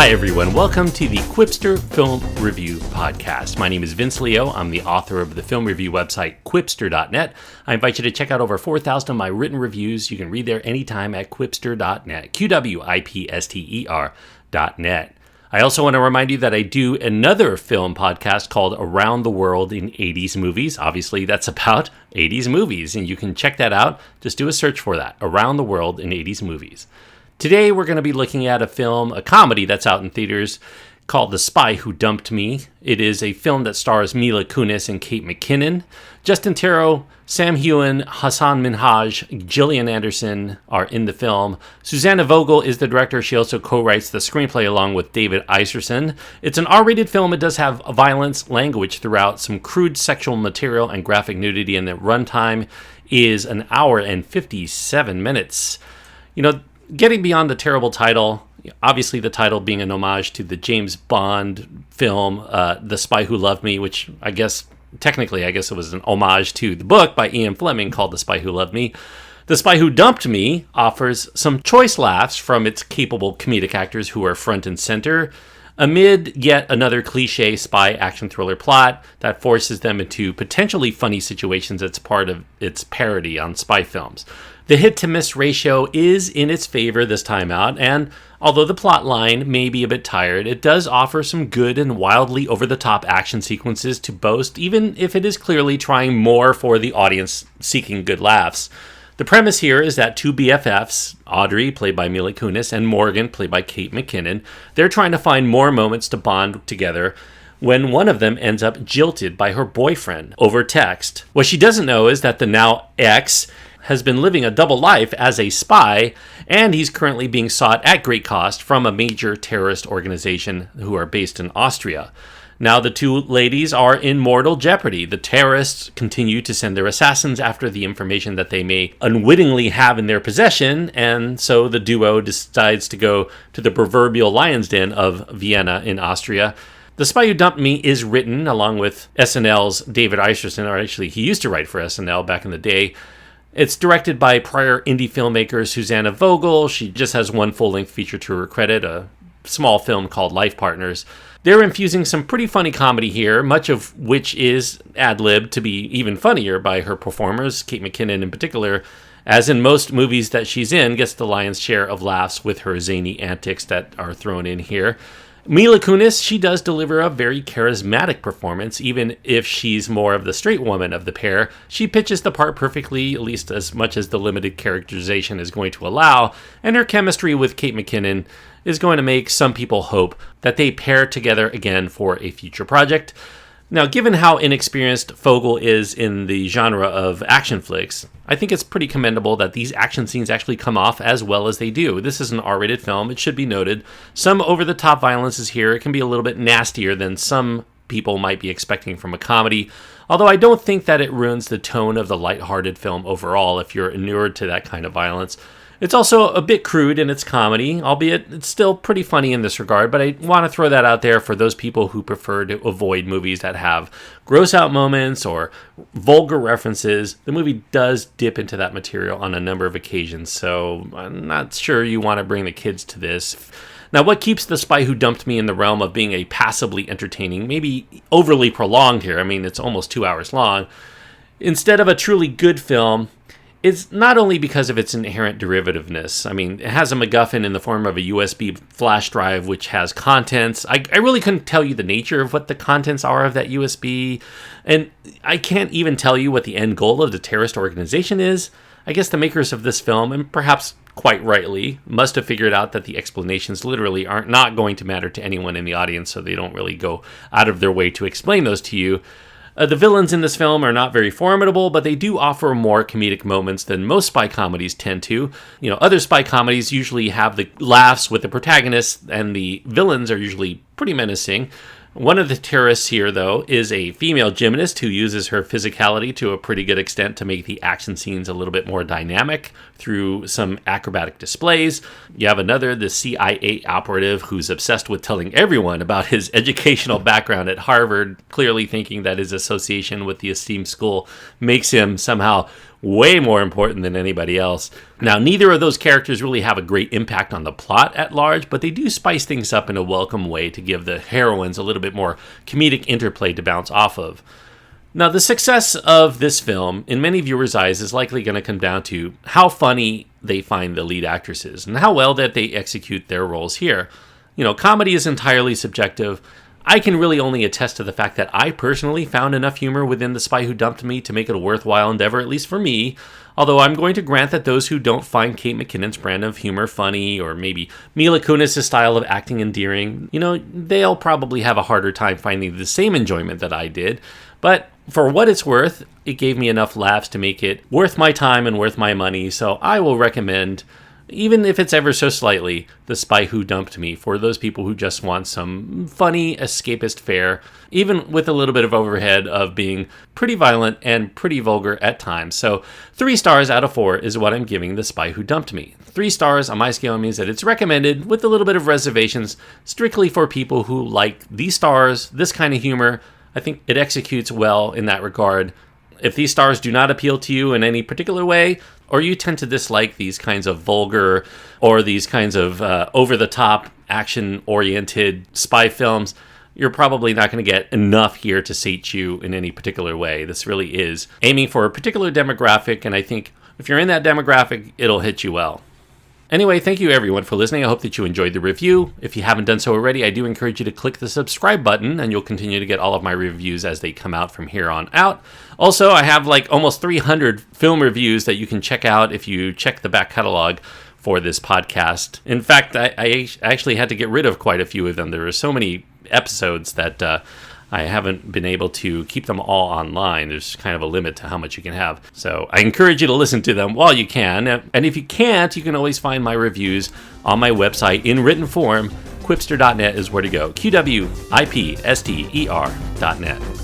Hi everyone, welcome to the Quipster Film Review Podcast. My name is Vince Leo. I'm the author of the film review website quipster.net. I invite you to check out over 4,000 of my written reviews. You can read there anytime at quipster.net, QWIPSTER.net. I also want to remind you that I do another film podcast called Around the World in 80s Movies. Obviously, that's about 80s movies, and you can check that out. Just do a search for that, Around the World in 80s Movies. Today, we're going to be looking at a comedy that's out in theaters called The Spy Who Dumped Me. It is a film that stars Mila Kunis and Kate McKinnon. Justin Theroux, Sam Heughan, Hassan Minhaj, Gillian Anderson are in the film. Susanna Vogel is the director. She also co-writes the screenplay along with David Iserson. It's an R-rated film. It does have violence, language throughout, some crude sexual material, and graphic nudity, and the runtime is an hour and 57 minutes. Getting beyond the terrible title, obviously the title being an homage to the James Bond film, The Spy Who Loved Me, which I guess it was an homage to the book by Ian Fleming called The Spy Who Loved Me. The Spy Who Dumped Me offers some choice laughs from its capable comedic actors who are front and center, amid yet another cliche spy action thriller plot that forces them into potentially funny situations as part of its parody on spy films. The hit-to-miss ratio is in its favor this time out, and although the plot line may be a bit tired, it does offer some good and wildly over-the-top action sequences to boast, even if it is clearly trying more for the audience seeking good laughs. The premise here is that two BFFs, Audrey, played by Mila Kunis, and Morgan, played by Kate McKinnon, they're trying to find more moments to bond together when one of them ends up jilted by her boyfriend over text. What she doesn't know is that the now ex has been living a double life as a spy, and he's currently being sought at great cost from a major terrorist organization who are based in Austria. Now the two ladies are in mortal jeopardy. The terrorists continue to send their assassins after the information that they may unwittingly have in their possession, and so the duo decides to go to the proverbial lion's den of Vienna in Austria. The Spy Who Dumped Me is written along with SNL's David Iserson, or actually he used to write for SNL back in the day. It's directed by prior indie filmmaker Susanna Vogel. She just has one full-length feature to her credit, a small film called Life Partners. They're infusing some pretty funny comedy here, much of which is ad-libbed to be even funnier by her performers, Kate McKinnon in particular, as in most movies that she's in, gets the lion's share of laughs with her zany antics that are thrown in here. Mila Kunis, she does deliver a very charismatic performance, even if she's more of the straight woman of the pair. She pitches the part perfectly, at least as much as the limited characterization is going to allow, and her chemistry with Kate McKinnon is going to make some people hope that they pair together again for a future project. Now, given how inexperienced Vogel is in the genre of action flicks, I think it's pretty commendable that these action scenes actually come off as well as they do. This is an R-rated film, it should be noted. Some over-the-top violence is here. It can be a little bit nastier than some people might be expecting from a comedy, although I don't think that it ruins the tone of the lighthearted film overall if you're inured to that kind of violence. It's also a bit crude in its comedy, albeit it's still pretty funny in this regard, but I want to throw that out there for those people who prefer to avoid movies that have gross-out moments or vulgar references. The movie does dip into that material on a number of occasions, so I'm not sure you want to bring the kids to this. Now, what keeps The Spy Who Dumped Me in the realm of being a passably entertaining, maybe overly prolonged here, I mean, it's almost 2 hours long, instead of a truly good film, it's not only because of its inherent derivativeness. I mean, it has a MacGuffin in the form of a USB flash drive which has contents. I really couldn't tell you the nature of what the contents are of that USB, and I can't even tell you what the end goal of the terrorist organization is. I guess the makers of this film, and perhaps quite rightly, must have figured out that the explanations literally aren't not going to matter to anyone in the audience, so they don't really go out of their way to explain those to you. The villains in this film are not very formidable, but they do offer more comedic moments than most spy comedies tend to. Other spy comedies usually have the laughs with the protagonists, and the villains are usually pretty menacing. One of the terrorists here, though, is a female gymnast who uses her physicality to a pretty good extent to make the action scenes a little bit more dynamic through some acrobatic displays. You have another, the CIA operative, who's obsessed with telling everyone about his educational background at Harvard, clearly thinking that his association with the esteemed school makes him somehow way more important than anybody else. Now, neither of those characters really have a great impact on the plot at large, but they do spice things up in a welcome way to give the heroines a little bit more comedic interplay to bounce off of. Now, the success of this film, in many viewers' eyes, is likely going to come down to how funny they find the lead actresses and how well that they execute their roles here. Comedy is entirely subjective. I can really only attest to the fact that I personally found enough humor within The Spy Who Dumped Me to make it a worthwhile endeavor, at least for me. Although I'm going to grant that those who don't find Kate McKinnon's brand of humor funny, or maybe Mila Kunis' style of acting endearing, they'll probably have a harder time finding the same enjoyment that I did. But for what it's worth, it gave me enough laughs to make it worth my time and worth my money, so I will recommend, even if it's ever so slightly, The Spy Who Dumped Me for those people who just want some funny escapist fare, even with a little bit of overhead of being pretty violent and pretty vulgar at times. So 3 stars out of 4 is what I'm giving The Spy Who Dumped Me. 3 stars on my scale means that it's recommended with a little bit of reservations, strictly for people who like these stars, this kind of humor. I think it executes well in that regard. If these stars do not appeal to you in any particular way, or you tend to dislike these kinds of vulgar or these kinds of over-the-top, action-oriented spy films, you're probably not going to get enough here to sate you in any particular way. This really is aiming for a particular demographic, and I think if you're in that demographic, it'll hit you well. Anyway, thank you everyone for listening. I hope that you enjoyed the review. If you haven't done so already, I do encourage you to click the subscribe button, and you'll continue to get all of my reviews as they come out from here on out. Also, I have almost 300 film reviews that you can check out if you check the back catalog for this podcast. In fact, I actually had to get rid of quite a few of them. There are so many episodes that I haven't been able to keep them all online. There's kind of a limit to how much you can have. So I encourage you to listen to them while you can. And if you can't, you can always find my reviews on my website in written form. Quipster.net is where to go. QWIPSTER.net.